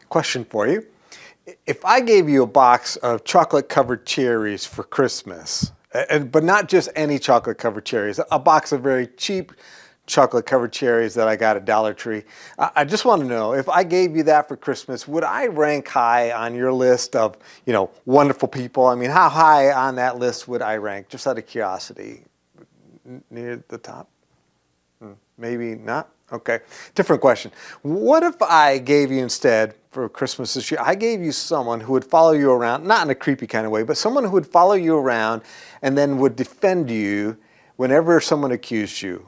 Question for you. If I gave you a box of chocolate-covered cherries for Christmas, but not just any chocolate-covered cherries, a box of very cheap chocolate-covered cherries that I got at Dollar Tree, I just want to know, if I gave you that for Christmas, would I rank high on your list of, wonderful people? I mean, how high on that list would I rank, just out of curiosity? Near the top? Maybe not? Okay, different question. What if I gave you instead, for Christmas this year, I gave you someone who would follow you around, not in a creepy kind of way, but someone who would follow you around and then would defend you whenever someone accused you,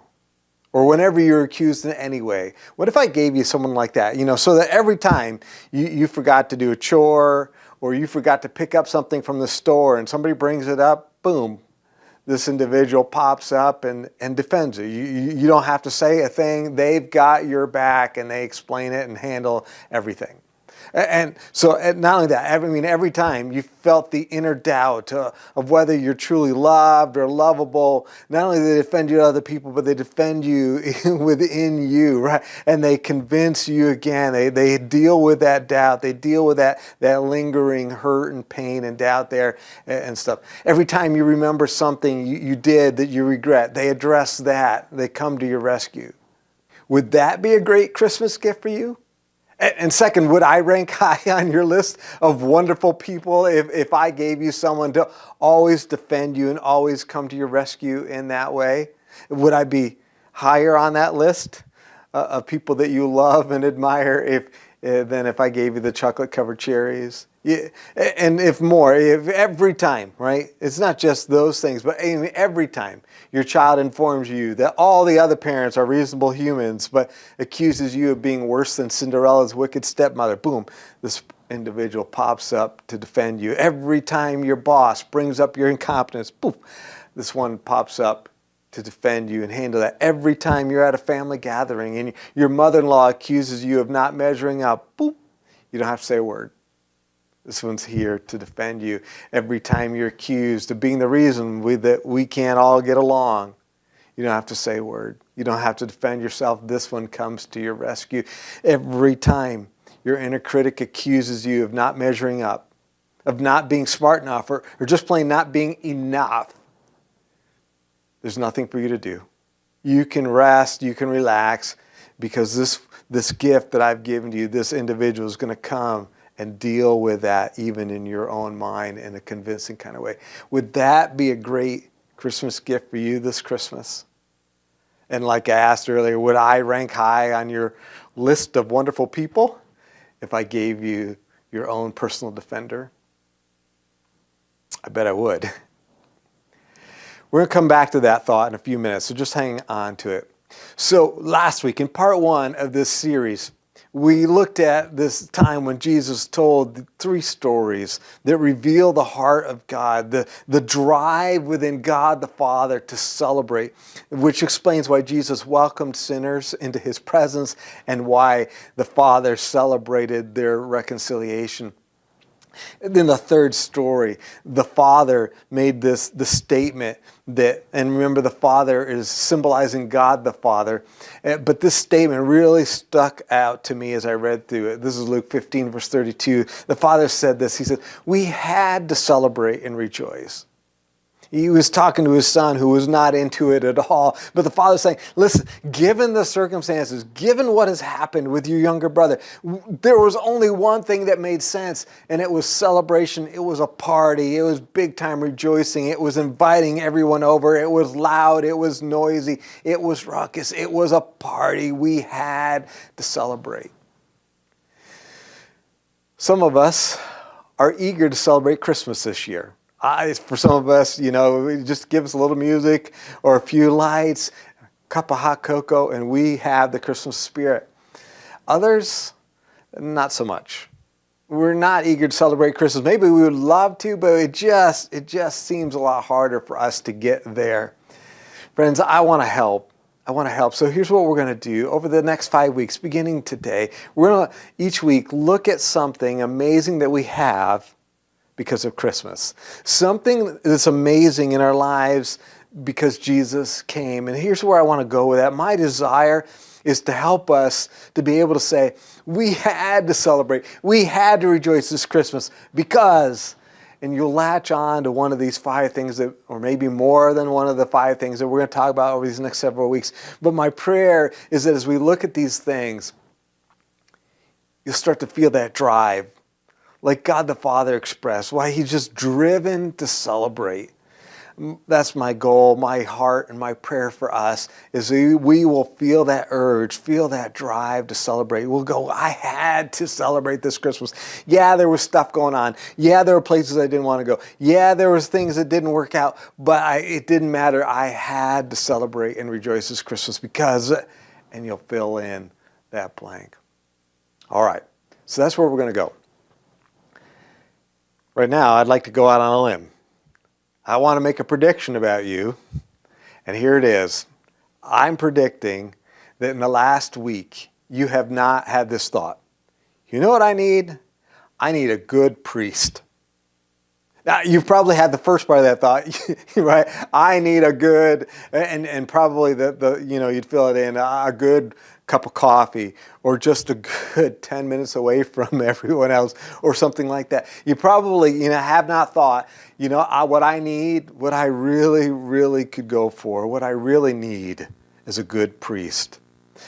or whenever you're accused in any way? What if I gave you someone like that, so that every time you forgot to do a chore, or you forgot to pick up something from the store and somebody brings it up, boom, this individual pops up and defends you. You don't have to say a thing. They've got your back and they explain it and handle everything. And so not only that, every time you felt the inner doubt of whether you're truly loved or lovable, not only do they defend you to other people, but they defend you within you, right? And they convince you again. They deal with that doubt. They deal with that lingering hurt and pain and doubt there and stuff. Every time you remember something you did that you regret, they address that. They come to your rescue. Would that be a great Christmas gift for you? And second, would I rank high on your list of wonderful people if I gave you someone to always defend you and always come to your rescue in that way? Would I be higher on that list of people that you love and admire than if I gave you the chocolate-covered cherries? Yeah. And if every time, right? It's not just those things, but every time your child informs you that all the other parents are reasonable humans, but accuses you of being worse than Cinderella's wicked stepmother, boom, this individual pops up to defend you. Every time your boss brings up your incompetence, poof, this one pops up to defend you and handle that. Every time you're at a family gathering and your mother-in-law accuses you of not measuring up, boop, you don't have to say a word. This one's here to defend you. Every time you're accused of being the reason that we can't all get along, you don't have to say a word. You don't have to defend yourself. This one comes to your rescue. Every time your inner critic accuses you of not measuring up, of not being smart enough, or just plain not being enough, there's nothing for you to do. You can rest, you can relax, because this gift that I've given to you, this individual is going to come and deal with that even in your own mind in a convincing kind of way. Would that be a great Christmas gift for you this Christmas? And like I asked earlier, would I rank high on your list of wonderful people if I gave you your own personal defender? I bet I would. We're going to come back to that thought in a few minutes, so just hang on to it. So last week, in part one of this series, we looked at this time when Jesus told 3 stories that reveal the heart of God, the drive within God the Father to celebrate, which explains why Jesus welcomed sinners into his presence and why the Father celebrated their reconciliation. And then the third story, the Father made the statement that, and remember, the Father is symbolizing God the Father, but this statement really stuck out to me as I read through it. This is Luke 15, verse 32. The Father said this. He said, we had to celebrate and rejoice. He was talking to his son who was not into it at all. But the father's saying, listen, given the circumstances, given what has happened with your younger brother, there was only one thing that made sense, and it was celebration. It was a party. It was big time rejoicing. It was inviting everyone over. It was loud. It was noisy. It was ruckus. It was a party. We had to celebrate. Some of us are eager to celebrate Christmas this year. For some of us, just give us a little music or a few lights, a cup of hot cocoa, and we have the Christmas spirit. Others, not so much. We're not eager to celebrate Christmas. Maybe we would love to, but it just seems a lot harder for us to get there. Friends, I want to help. So here's what we're going to do. Over the next 5 weeks, beginning today, we're going to each week look at something amazing that we have because of Christmas. Something that's amazing in our lives because Jesus came. And here's where I want to go with that. My desire is to help us to be able to say, we had to celebrate, we had to rejoice this Christmas because, and you'll latch on to one of these 5 things that, or maybe more than one of the 5 things that we're going to talk about over these next several weeks. But my prayer is that as we look at these things, you'll start to feel that drive, like God the Father expressed, why he's just driven to celebrate. That's my goal, my heart, and my prayer for us is we will feel that urge, feel that drive to celebrate. We'll go, I had to celebrate this Christmas. Yeah, there was stuff going on. Yeah, there were places I didn't want to go. Yeah, there was things that didn't work out, but it didn't matter. I had to celebrate and rejoice this Christmas because, and you'll fill in that blank. All right, so that's where we're going to go. Right now, I'd like to go out on a limb. I want to make a prediction about you, and here it is. I'm predicting that in the last week, you have not had this thought. You know what I need? I need a good priest. Now, you've probably had the first part of that thought, right? I need a good, and probably you'd fill it in, a good cup of coffee, or just a good 10 minutes away from everyone else, or something like that. You probably, have not thought, what I need, what I really, really could go for, what I really need is a good priest.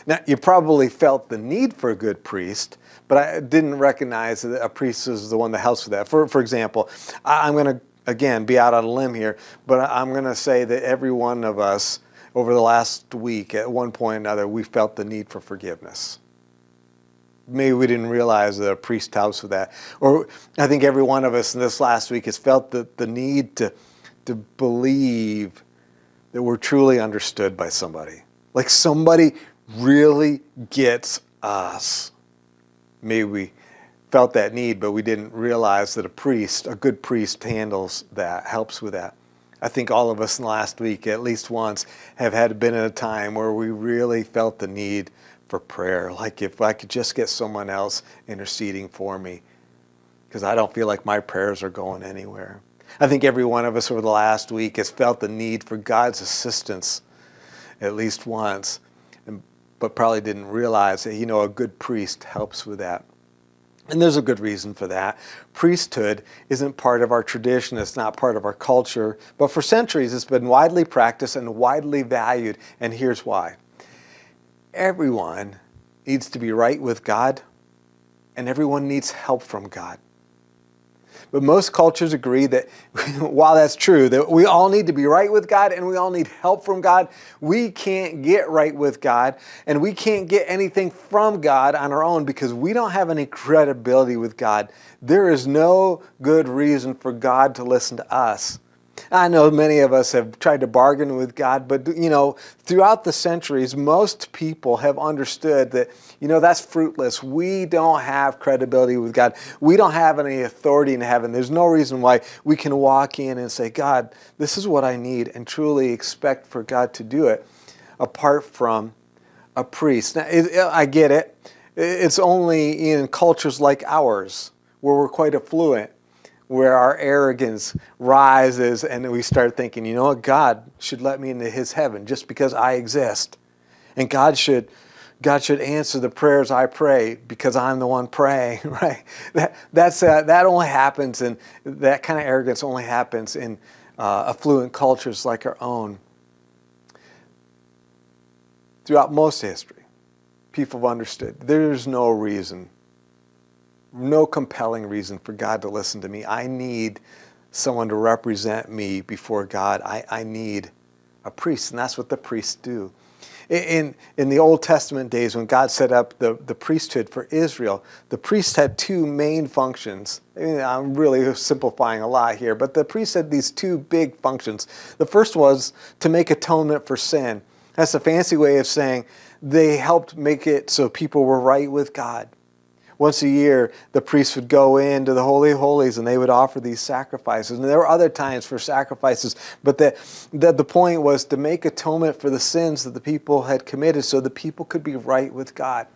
Now, you probably felt the need for a good priest, but I didn't recognize that a priest is the one that helps with that. For example, I'm going to, again, be out on a limb here, but I'm going to say that every one of us over the last week, at one point or another, we felt the need for forgiveness. Maybe we didn't realize that a priest helps with that. Or I think every one of us in this last week has felt the need to believe that we're truly understood by somebody. Like somebody really gets us. Maybe we felt that need, but we didn't realize that a good priest handles that, helps with that. I think all of us in the last week, at least once, have been in a time where we really felt the need for prayer. Like if I could just get someone else interceding for me, because I don't feel like my prayers are going anywhere. I think every one of us over the last week has felt the need for God's assistance at least once, but probably didn't realize that, a good priest helps with that. And there's a good reason for that. Priesthood isn't part of our tradition. It's not part of our culture. But for centuries, it's been widely practiced and widely valued. And here's why. Everyone needs to be right with God, and everyone needs help from God. But most cultures agree that while that's true, that we all need to be right with God and we all need help from God, we can't get right with God and we can't get anything from God on our own because we don't have any credibility with God. There is no good reason for God to listen to us. I know many of us have tried to bargain with God, but throughout the centuries, most people have understood that, that's fruitless. We don't have credibility with God. We don't have any authority in heaven. There's no reason why we can walk in and say, God, this is what I need, and truly expect for God to do it apart from a priest. Now, I get it. It's only in cultures like ours where we're quite affluent, where our arrogance rises and we start thinking, God should let me into his heaven just because I exist. And God should answer the prayers I pray because I'm the one praying, right? That only happens, and that kind of arrogance only happens in affluent cultures like our own. Throughout most history, people have understood there's no reason, no compelling reason for God to listen to me. I need someone to represent me before God. I need a priest, and that's what the priests do. In the Old Testament days, when God set up the priesthood for Israel, the priest had 2 main functions. I'm really simplifying a lot here, but the priest had these 2 big functions. The first was to make atonement for sin. That's a fancy way of saying they helped make it so people were right with God. Once a year, the priests would go into the Holy of Holies and they would offer these sacrifices. And there were other times for sacrifices, but the point was to make atonement for the sins that the people had committed so the people could be right with God.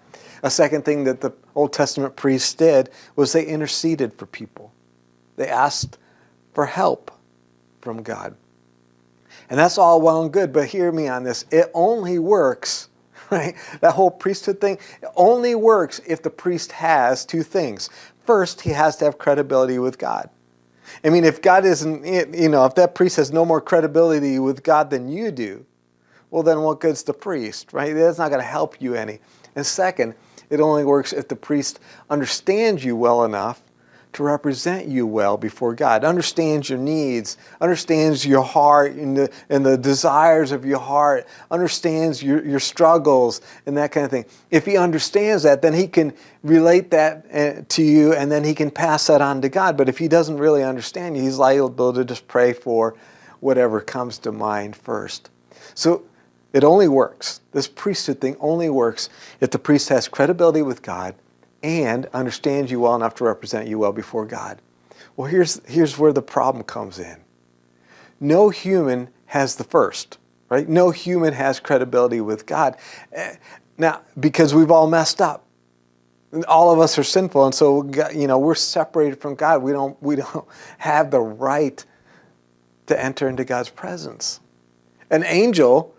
A second thing that the Old Testament priests did was they interceded for people. They asked for help from God. And that's all well and good, but hear me on this. It only works right? That whole priesthood thing only works if the priest has two things. First, he has to have credibility with God. I mean, if God isn't, if that priest has no more credibility with God than you do, well, then what good's the priest, right? That's not going to help you any. And second, it only works if the priest understands you well enough to represent you well before God, understands your needs, understands your heart and the desires of your heart, understands your struggles and that kind of thing. If he understands that, then he can relate that to you, and then he can pass that on to God. But if he doesn't really understand you, he's liable to just pray for whatever comes to mind first. So it only works. This priesthood thing only works if the priest has credibility with God and understands you well enough to represent you well before God. Well, here's where the problem comes in. No human has the first, right? No human has credibility with God. Now, because we've all messed up. All of us are sinful, and so we're separated from God. We don't have the right to enter into God's presence. An angel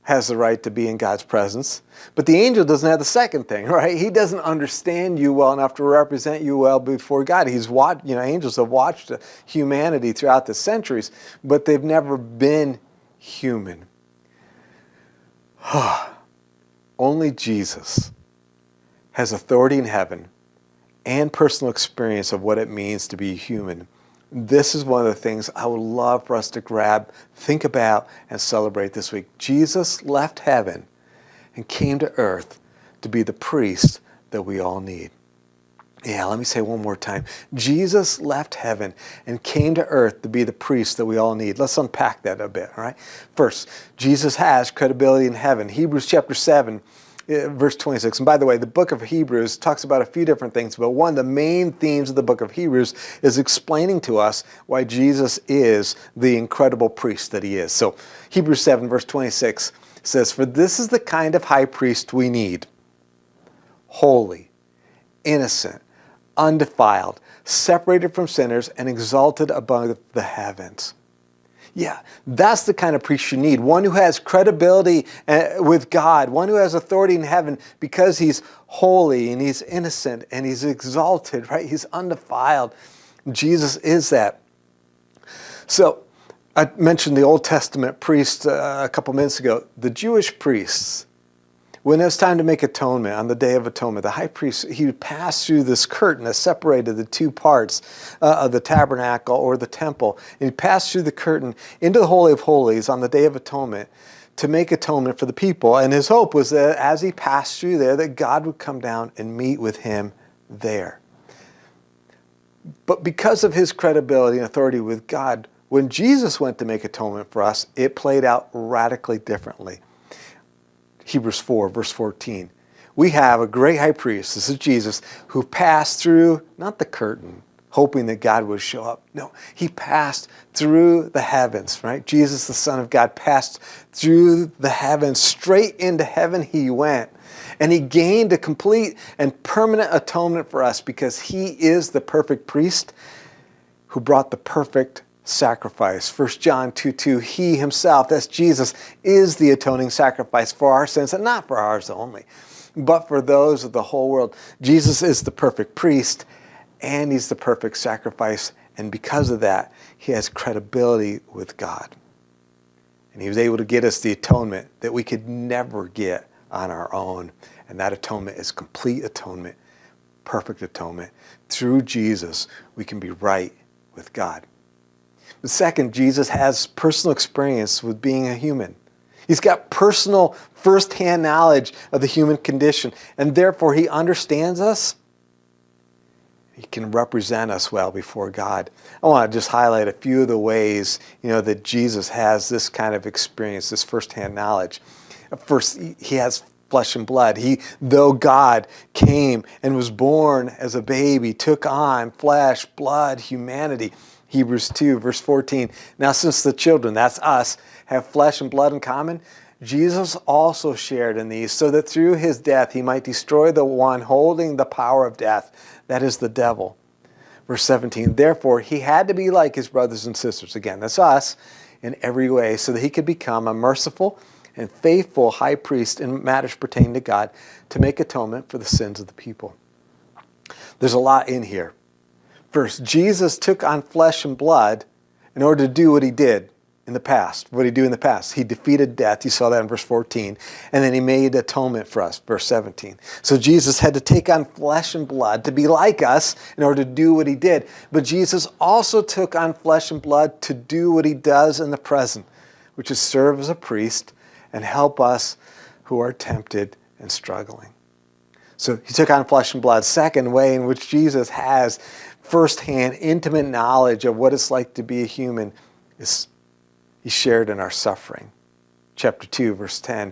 has the right to be in God's presence, but the angel doesn't have the second thing, right? He doesn't understand you well enough to represent you well before God. Angels have watched humanity throughout the centuries, but they've never been human. Only Jesus has authority in heaven and personal experience of what it means to be human. This is one of the things I would love for us to grab, think about, and celebrate this week. Jesus left heaven and came to earth to be the priest that we all need. Yeah, let me say it one more time. Jesus left heaven and came to earth to be the priest that we all need. Let's unpack that a bit, all right? First, Jesus has credibility in heaven. Hebrews chapter 7. Verse 26. And by the way, the book of Hebrews talks about a few different things, but one of the main themes of the book of Hebrews is explaining to us why Jesus is the incredible priest that he is. So Hebrews 7 verse 26 says, "For this is the kind of high priest we need, holy, innocent, undefiled, separated from sinners, and exalted above the heavens." Yeah, that's the kind of priest you need. One who has credibility with God, one who has authority in heaven because he's holy and he's innocent and he's exalted, right? He's undefiled. Jesus is that. So I mentioned the Old Testament priests a couple minutes ago. The Jewish priests, when it was time to make atonement on the Day of Atonement, the high priest, he would pass through this curtain that separated the two parts of the tabernacle or the temple. And he'd pass through the curtain into the Holy of Holies on the Day of Atonement to make atonement for the people. And his hope was that as he passed through there, that God would come down and meet with him there. But because of his credibility and authority with God, when Jesus went to make atonement for us, it played out radically differently. Hebrews 4, verse 14. We have a great high priest, this is Jesus, who passed through, not the curtain, hoping that God would show up. No, he passed through the heavens, right? Jesus, the Son of God, passed through the heavens. Straight into heaven he went. And he gained a complete and permanent atonement for us because he is the perfect priest who brought the perfect sacrifice. 1 John 2:2, he himself, that's Jesus, is the atoning sacrifice for our sins, and not for ours only, but for those of the whole world. Jesus is the perfect priest, and he's the perfect sacrifice, and because of that, he has credibility with God. And he was able to get us the atonement that we could never get on our own, and that atonement is complete atonement, perfect atonement. Through Jesus, we can be right with God. The second, Jesus has personal experience with being a human. He's got personal, first-hand knowledge of the human condition, and therefore he understands us. He can represent us well before God. I want to just highlight a few of the ways, that Jesus has this kind of experience, this first-hand knowledge. First, he has flesh and blood. He, though God, came and was born as a baby, took on flesh, blood, humanity. Hebrews 2, verse 14. Now, since the children, that's us, have flesh and blood in common, Jesus also shared in these, so that through his death he might destroy the one holding the power of death, that is the devil. Verse 17. Therefore, he had to be like his brothers and sisters, again, that's us, in every way, so that he could become a merciful and faithful high priest in matters pertaining to God to make atonement for the sins of the people. There's a lot in here. First, Jesus took on flesh and blood in order to do what he did in the past. What did he do in the past? He defeated death. You saw that in verse 14. And then he made atonement for us, verse 17. So Jesus had to take on flesh and blood to be like us in order to do what he did. But Jesus also took on flesh and blood to do what he does in the present, which is serve as a priest and help us who are tempted and struggling. So he took on flesh and blood. Second way in which Jesus has firsthand, intimate knowledge of what it's like to be a human is he shared in our suffering. Chapter 2, verse 10.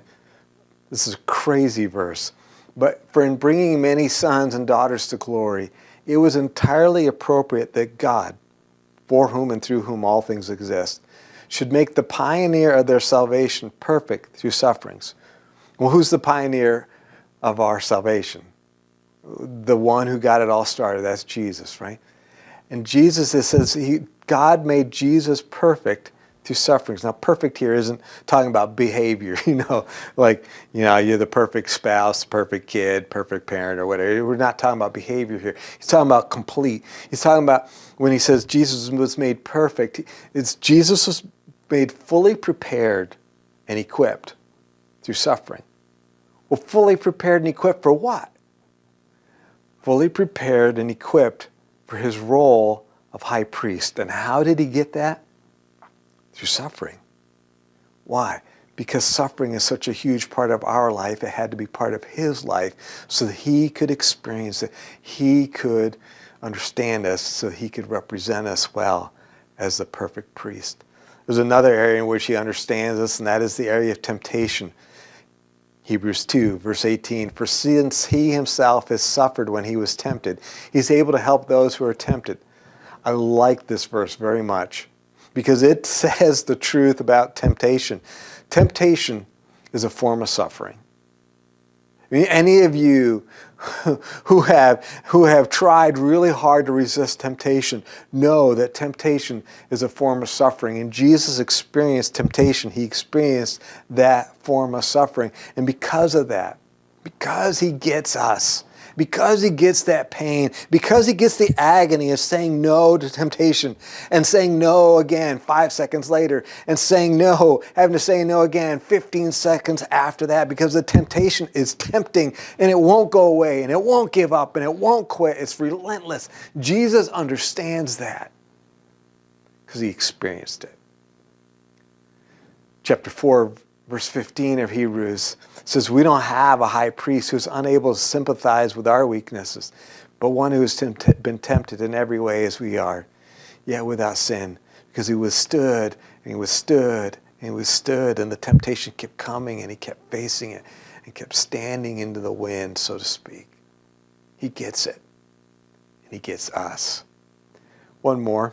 This is a crazy verse. But for in bringing many sons and daughters to glory, it was entirely appropriate that God, for whom and through whom all things exist, should make the pioneer of their salvation perfect through sufferings. Well, who's the pioneer of our salvation? The one who got it all started. That's Jesus, right? And Jesus, it says, God made Jesus perfect through sufferings. Now, perfect here isn't talking about behavior, like, you're the perfect spouse, perfect kid, perfect parent, or whatever. We're not talking about behavior here. He's talking about complete. He's talking about when he says Jesus was made perfect, Jesus was made fully prepared and equipped through suffering. Well, fully prepared and equipped for what? Fully prepared and equipped for his role of high priest. And how did he get that? Through suffering. Why? Because suffering is such a huge part of our life, it had to be part of his life so that he could experience it. He could understand us so he could represent us well as the perfect priest. There's another area in which he understands us, and that is the area of temptation. Hebrews 2, verse 18, for since he himself has suffered when he was tempted, he's able to help those who are tempted. I like this verse very much because it says the truth about temptation. Temptation is a form of suffering. I mean, any of you who have tried really hard to resist temptation know that temptation is a form of suffering. And Jesus experienced temptation. He experienced that form of suffering. And because of that, because he gets us, because he gets that pain, because he gets the agony of saying no to temptation and saying no again 5 seconds later and saying no, having to say no again 15 seconds after that, because the temptation is tempting and it won't go away and it won't give up and it won't quit. It's relentless. Jesus understands that because he experienced it. Chapter 4, verse 15 of Hebrews says, we don't have a high priest who's unable to sympathize with our weaknesses, but one who has been tempted in every way as we are, yet without sin, because he withstood and he withstood and he withstood, and the temptation kept coming and he kept facing it and kept standing into the wind, so to speak. He gets it, and he gets us. One more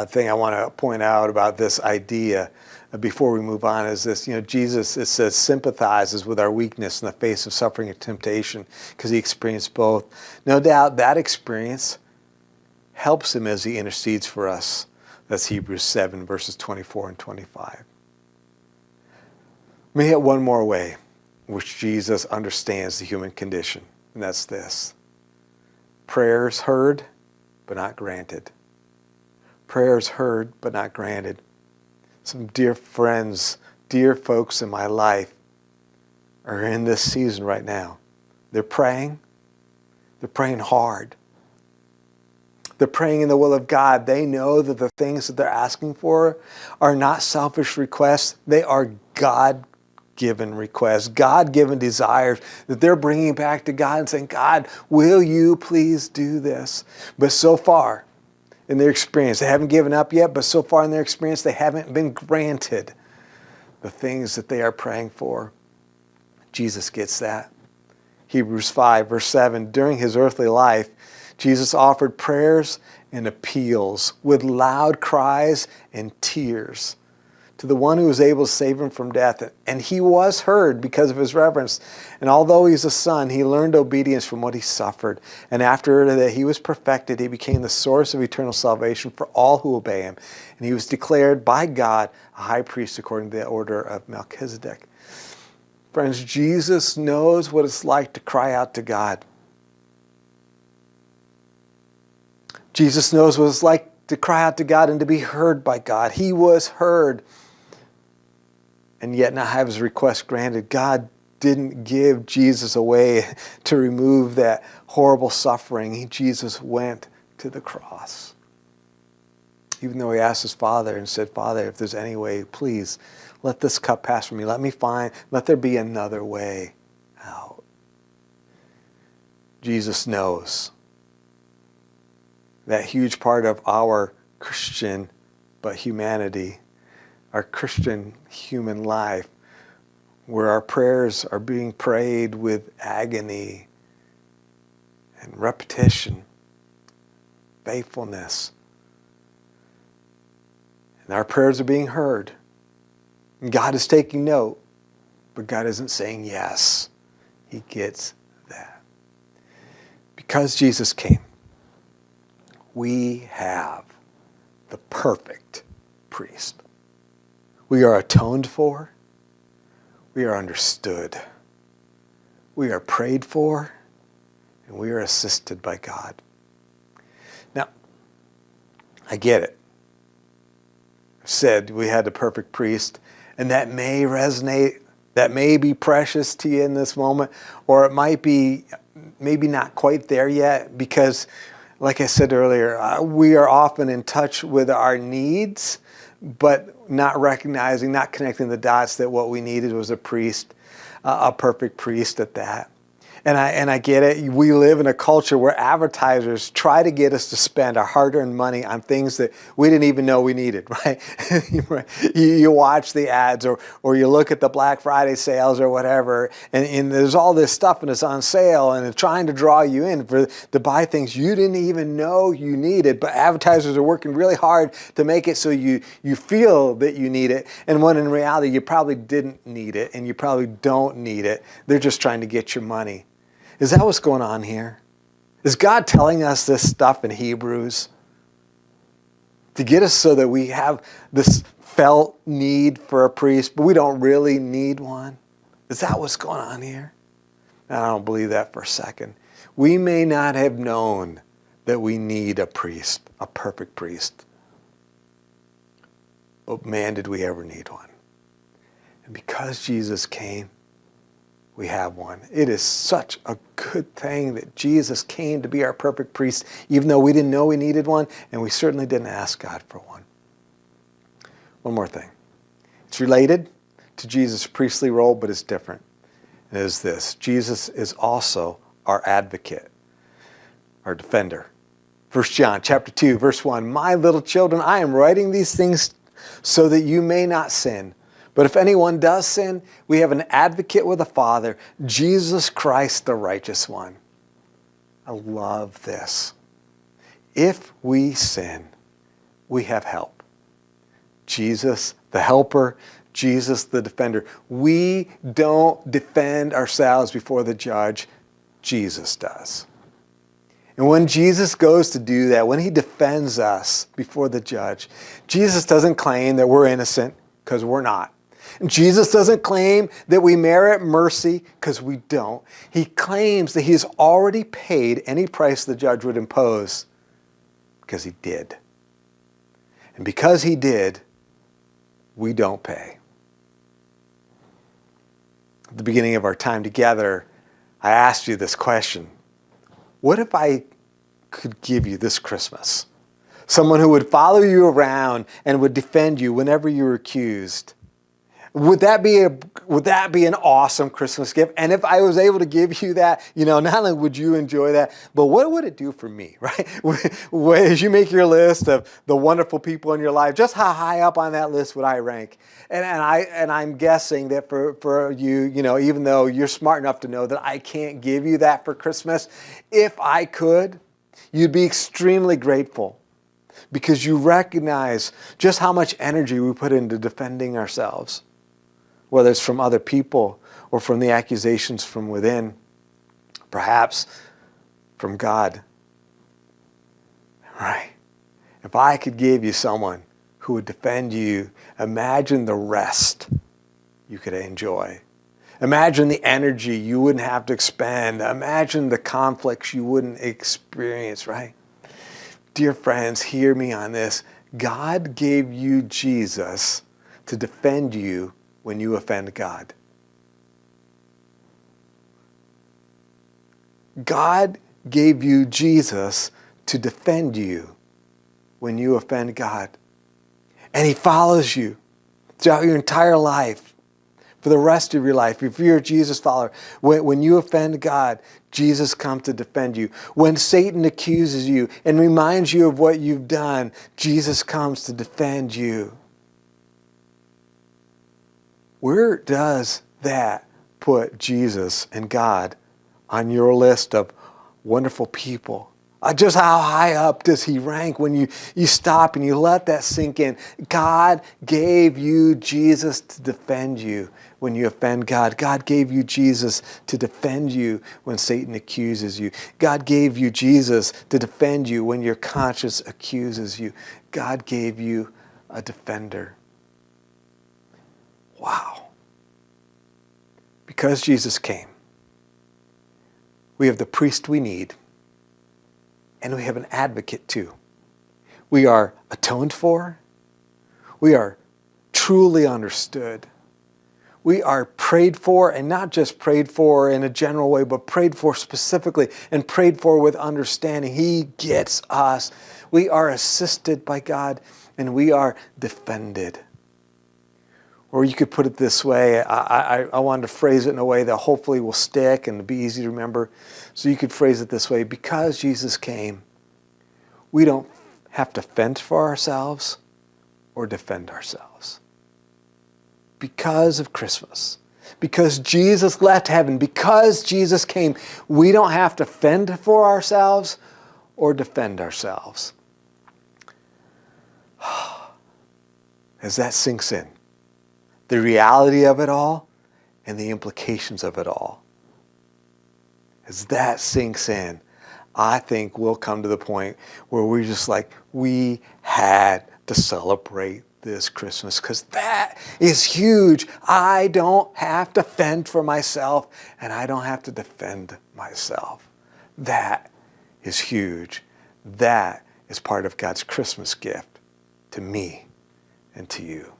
thing I want to point out about this idea before we move on is this, Jesus, it says, sympathizes with our weakness in the face of suffering and temptation because he experienced both. No doubt that experience helps him as he intercedes for us. That's Hebrews 7, verses 24 and 25. Let me hit one more way in which Jesus understands the human condition, and that's this. Prayers heard, but not granted. Prayers heard, but not granted. Some dear friends, dear folks in my life are in this season right now. They're praying hard. They're praying in the will of God. They know that the things that they're asking for are not selfish requests. They are God-given requests, God-given desires that they're bringing back to God and saying, God, will you please do this? But so far, in their experience, they haven't given up yet, but so far in their experience, they haven't been granted the things that they are praying for. Jesus gets that. Hebrews 5, verse 7, during his earthly life, Jesus offered prayers and appeals with loud cries and tears to the one who was able to save him from death. And he was heard because of his reverence. And although he's a son, he learned obedience from what he suffered. And after that he was perfected, he became the source of eternal salvation for all who obey him. And he was declared by God a high priest according to the order of Melchizedek. Friends, Jesus knows what it's like to cry out to God. Jesus knows what it's like to cry out to God and to be heard by God. He was heard and yet not have his request granted. God didn't give Jesus away to remove that horrible suffering. Jesus went to the cross. Even though he asked his Father and said, Father, if there's any way, please let this cup pass from me. Let there be another way out. Jesus knows that huge part of our Christian humanity, our Christian human life, where our prayers are being prayed with agony and repetition, faithfulness. And our prayers are being heard. And God is taking note, but God isn't saying yes. He gets that. Because Jesus came, we have the perfect priest. We are atoned for. We are understood. We are prayed for. And we are assisted by God. Now, I get it. I said we had the perfect priest, and that may resonate, that may be precious to you in this moment, or it might be maybe not quite there yet, because like I said earlier, we are often in touch with our needs, but not recognizing, not connecting the dots that what we needed was a priest, a perfect priest at that. And I get it. We live in a culture where advertisers try to get us to spend our hard-earned money on things that we didn't even know we needed, right? You watch the ads or you look at the Black Friday sales or whatever, and there's all this stuff and it's on sale and it's trying to draw you in to buy things you didn't even know you needed, but advertisers are working really hard to make it so you feel that you need it, and when in reality you probably didn't need it and you probably don't need it. They're just trying to get your money. Is that what's going on here? Is God telling us this stuff in Hebrews to get us so that we have this felt need for a priest, but we don't really need one? Is that what's going on here? I don't believe that for a second. We may not have known that we need a priest, a perfect priest. But man, did we ever need one. And because Jesus came, we have one. It is such a good thing that Jesus came to be our perfect priest, even though we didn't know we needed one, and we certainly didn't ask God for one. One more thing. It's related to Jesus' priestly role, but it's different. It is this. Jesus is also our advocate, our defender. 1 John chapter 2, verse 1, My little children, I am writing these things so that you may not sin. But if anyone does sin, we have an advocate with the Father, Jesus Christ, the righteous one. I love this. If we sin, we have help. Jesus, the helper, Jesus, the defender. We don't defend ourselves before the judge. Jesus does. And when Jesus goes to do that, when he defends us before the judge, Jesus doesn't claim that we're innocent, because we're not. Jesus doesn't claim that we merit mercy, because we don't. He claims that he has already paid any price the judge would impose, because he did. And because he did, we don't pay. At the beginning of our time together, I asked you this question. What if I could give you this Christmas? Someone who would follow you around and would defend you whenever you were accused. Would that be an awesome Christmas gift? And if I was able to give you that, not only would you enjoy that, but what would it do for me, right? As you make your list of the wonderful people in your life, just how high up on that list would I rank? And I'm guessing that for you, even though you're smart enough to know that I can't give you that for Christmas, if I could, you'd be extremely grateful. because you recognize just how much energy we put into defending ourselves, whether it's from other people or from the accusations from within, perhaps from God. Right? If I could give you someone who would defend you, imagine the rest you could enjoy. Imagine the energy you wouldn't have to expend. Imagine the conflicts you wouldn't experience, right? Dear friends, hear me on this. God gave you Jesus to defend you when you offend God. God gave you Jesus to defend you when you offend God. And he follows you throughout your entire life, for the rest of your life. If you're a Jesus follower, when you offend God, Jesus comes to defend you. When Satan accuses you and reminds you of what you've done, Jesus comes to defend you. Where does that put Jesus and God on your list of wonderful people? Just how high up does he rank when you stop and you let that sink in? God gave you Jesus to defend you when you offend God. God gave you Jesus to defend you when Satan accuses you. God gave you Jesus to defend you when your conscience accuses you. God gave you a defender. Wow. Because Jesus came, we have the priest we need. And we have an advocate too. We are atoned for. We are truly understood. We are prayed for, and not just prayed for in a general way, but prayed for specifically and prayed for with understanding. He gets us. We are assisted by God, and we are defended. Or you could put it this way. I wanted to phrase it in a way that hopefully will stick and be easy to remember. So you could phrase it this way. Because Jesus came, we don't have to fend for ourselves or defend ourselves. Because of Christmas, because Jesus left heaven, because Jesus came, we don't have to fend for ourselves or defend ourselves. As that sinks in, the reality of it all and the implications of it all. As that sinks in, I think we'll come to the point where we're just like, we had to celebrate this Christmas because that is huge. I don't have to fend for myself and I don't have to defend myself. That is huge. That is part of God's Christmas gift to me and to you.